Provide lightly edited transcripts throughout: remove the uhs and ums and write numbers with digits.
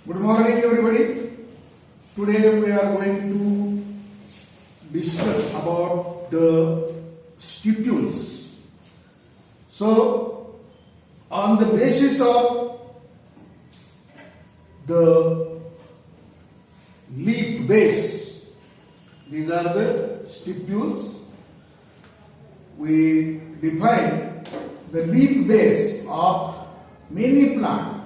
Good morning, everybody. Today we are going to discuss about the stipules. So, on the basis of the leaf base, these are the stipules. We define the leaf base of many plants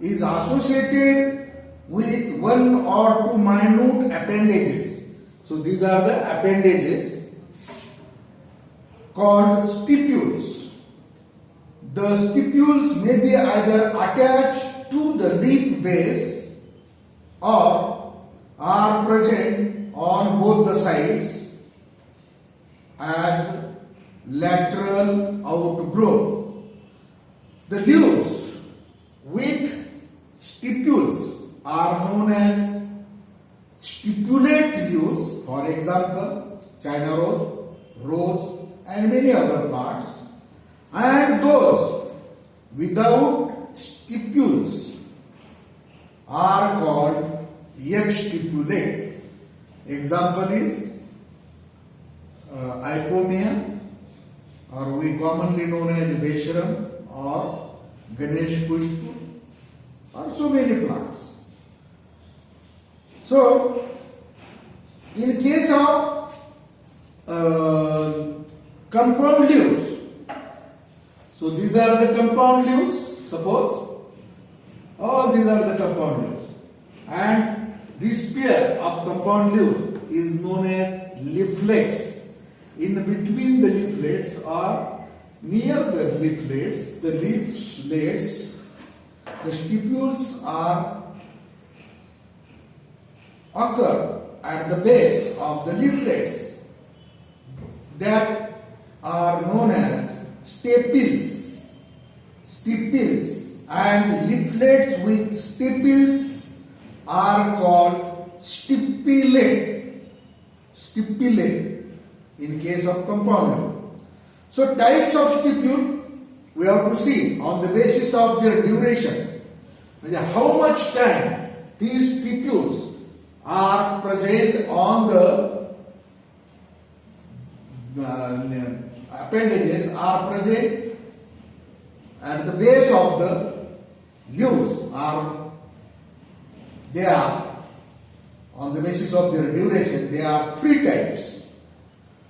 is associated with one or two minute appendages. So these are the appendages called stipules. The stipules may be either attached to the leaf base or are present on both the sides as lateral outgrowth. The leaves with stipules are known as stipulate leaves, for example, China rose and many other plants, and those without stipules are called exstipulate. Example is Ipomea, or we commonly known as Besharam or Ganesh Pushpa, or so many plants. So, in case of compound leaves, so these are the compound leaves, suppose, all these are the compound leaves, and this pair of compound leaves is known as leaflets. In between the leaflets or near the leaflets, the stipules occur at the base of the leaflets that are known as staples. Stiples and leaflets with staples are called stipulate. Stipulate in case of compound. So types of stipule we have to see on the basis of their duration. How much time these stipules are present on the appendages are present at the base of the leaves, they are on the basis of their duration. There are three types.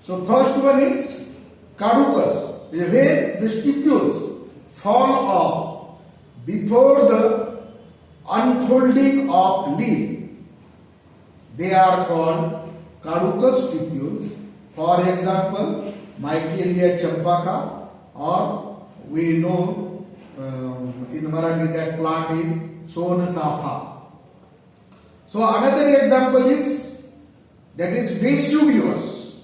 So first one is caducus, where the stipules fall off before the unfolding of leaf. They are called caducus stipules. For example, Michaelia champaka, or we know in Marathi that plant is Sonachapa. So another example is that is deciduous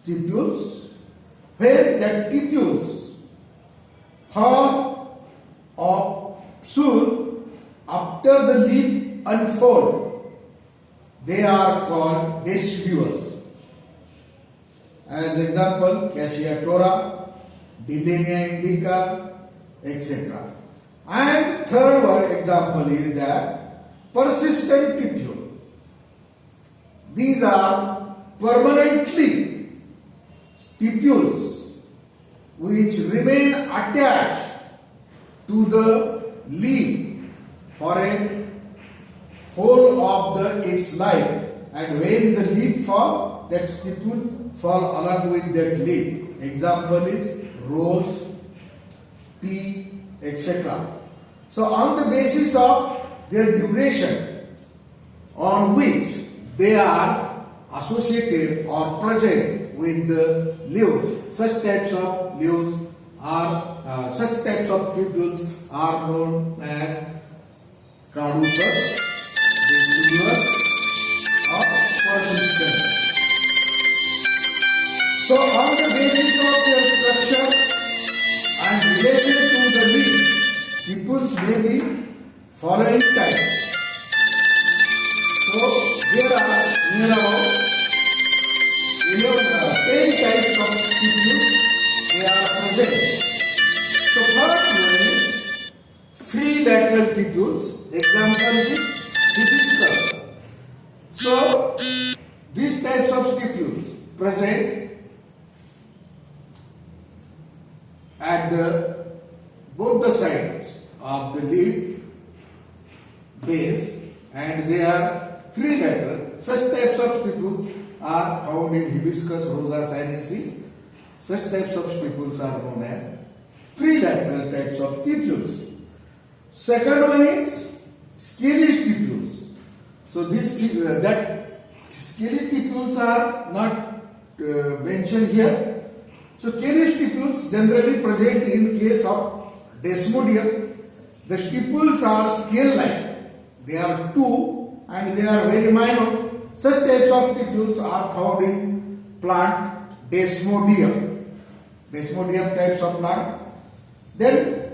stipules, where the stipules fall off soon after the leaf unfold. They are called deciduous. As example, Cassia tora, Dillenia indica, etc. And third one example is that persistent stipule. These are permanently stipules which remain attached to the leaf for a whole of its life, and when the leaf fall, that stipule fall along with that leaf. Example is rose, pea, etc. So on the basis of their duration on which they are associated or present with the leaves, such types of stipules are known as caducus, deciduous, or persistent. So on the basis of their structure and related to the leaf, stipules may be following types. So there are near about 10 types of stipules they are present. So first one is free three lateral stipules. Example is hibiscus. So these types of stipules present at both the sides of the leaf base, and they are trilateral. Such types of stipules are found in Hibiscus rosa sinensis. Such types of stipules are known as trilateral types of stipules. Second one is scaly stipules. So this that scaly stipules are not mentioned here. So scaly stipules generally present in case of Desmodium. The stipules are scale-like. They are two and they are very minor. Such types of stipules are found in plant Desmodium. Desmodium types of plant. Then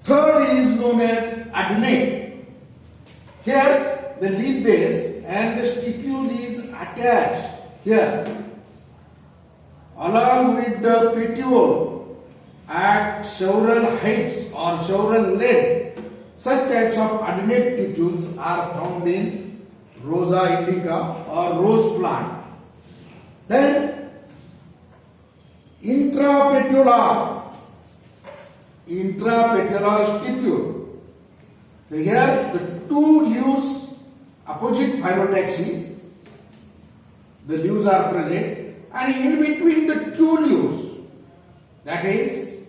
third is known as adnate. Here the leaf base and the stipule is attached here along with the petiole at several heights or several lengths. Such types of adnate stipules are found in Rosa indica or rose plant. Then intrapetiolar stipule. So here the two leaves opposite phyllotaxy, the leaves are present, and in between the two leaves, that is,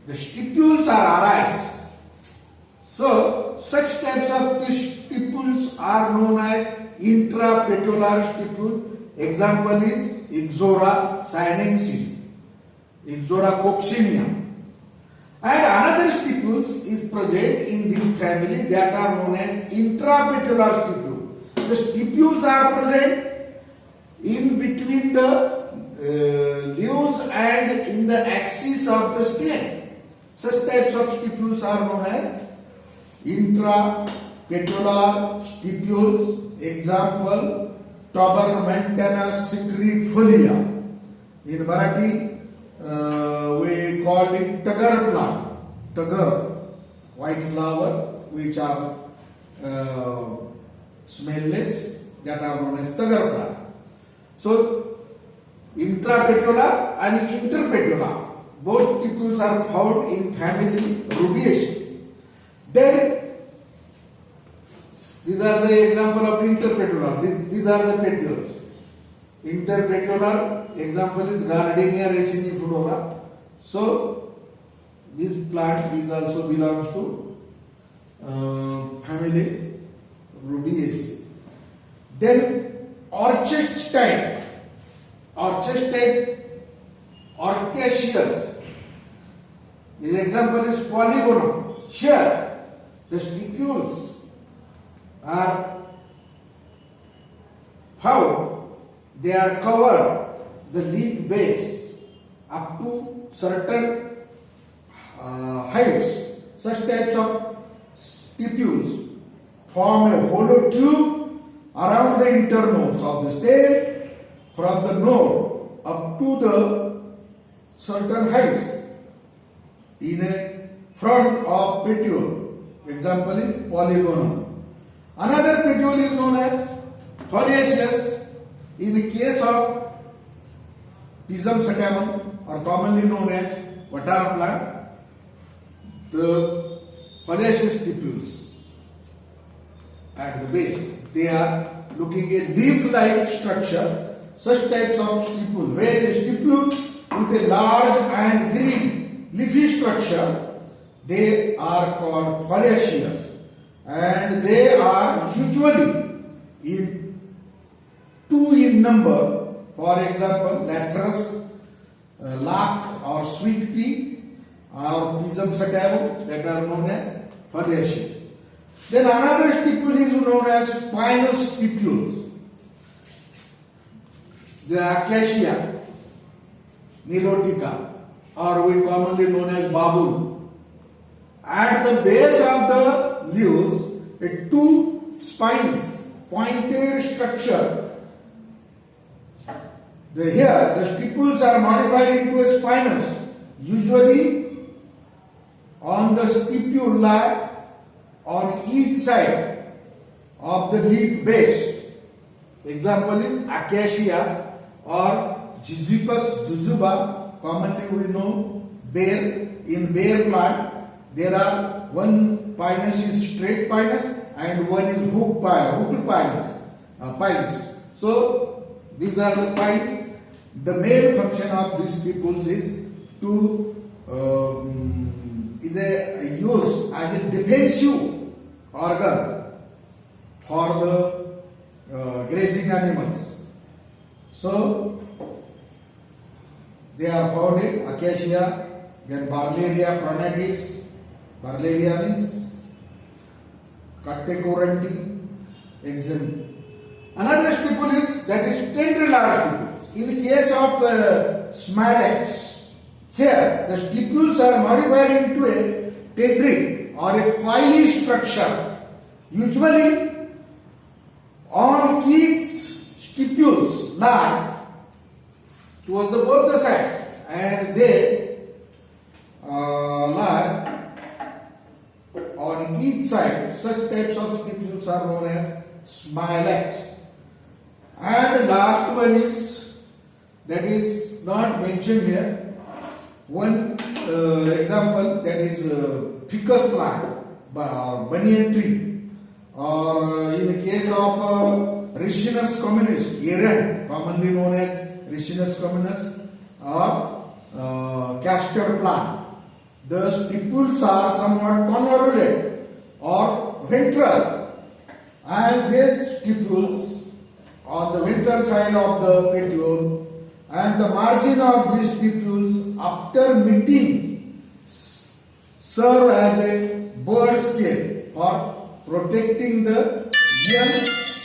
the stipules are arise. So such types of the stipules are known as intrapetiolar stipule. Example is Ixora sinensis, Ixora coccinea. And another stipules is present in this family that are known as intrapetiolar stipule. The stipules are present in between the leaves and in the axis of the stem. Such types of stipules are known as intrapetiolar stipules. Example, Tabermentana citrifolia. In Marathi, we call it tagar plant. Tagar, white flower, which are smellless, that are known as tagar plant. So, intrapetiolar and interpetiolar, both stipules are found in family Rubiaceae. Then these are the example of interpetiolar. These are the petioles. Interpetiolar example is Gardenia raciniflora. So this plant is also belongs to family Rubiaceae. Then orchestine, orchidaceous. His example is Polygonum. Here the stipules are found. They are covered the leaf base up to certain heights. Such types of stipules form a hollow tube around the internodes of the stem from the node up to the certain heights in a front of petiole. Example is Polygonum. Another petiole is known as foliaceous. In the case of Pisum sativum, or commonly known as Vatana plant, the foliaceous stipules at the base, they are looking a leaf-like structure. Such types of stipule, where a stipule with a large and green leafy structure, they are called foliaceous, and they are usually in two in number. For example, Lathyrus, lark or sweet pea, or Pisum sativum, that are known as foliaceous. Then another stipule is known as spinous stipules. The Acacia nilotica, or we commonly known as baboon. At the base of the leaves, two spines, pointed structure. Here, the stipules are modified into a spinous. Usually, on the stipule lie on each side of the leaf base. Example is acacia or Ziziphus jujuba. Commonly we know bear. In bear plant there are one pinus is straight pinus and one is hooked pinus. So these are the pines. The main function of these stipules is to used as a defensive organ for the grazing animals. So they are found in acacia, then Barleria pronatis. Barleria means Cattecoranti. Example. Another stipule is that is tendrillard stipules. In the case of Smilax, here the stipules are modified into a tendril or a coily structure. Usually on each stipules lie towards both the sides, and they lie on each side. Such types of stipules are known as Smilax. And last one is that is not mentioned here. One example, that is ficus plant, banyan tree, or in the case of Ricinus communis, Eren, commonly known as Ricinus communis, or castor plant. The stipules are somewhat convoluted or ventral, and these stipules on the ventral side of the petiole and the margin of these stipules after meeting serve as a bird scale for protecting the young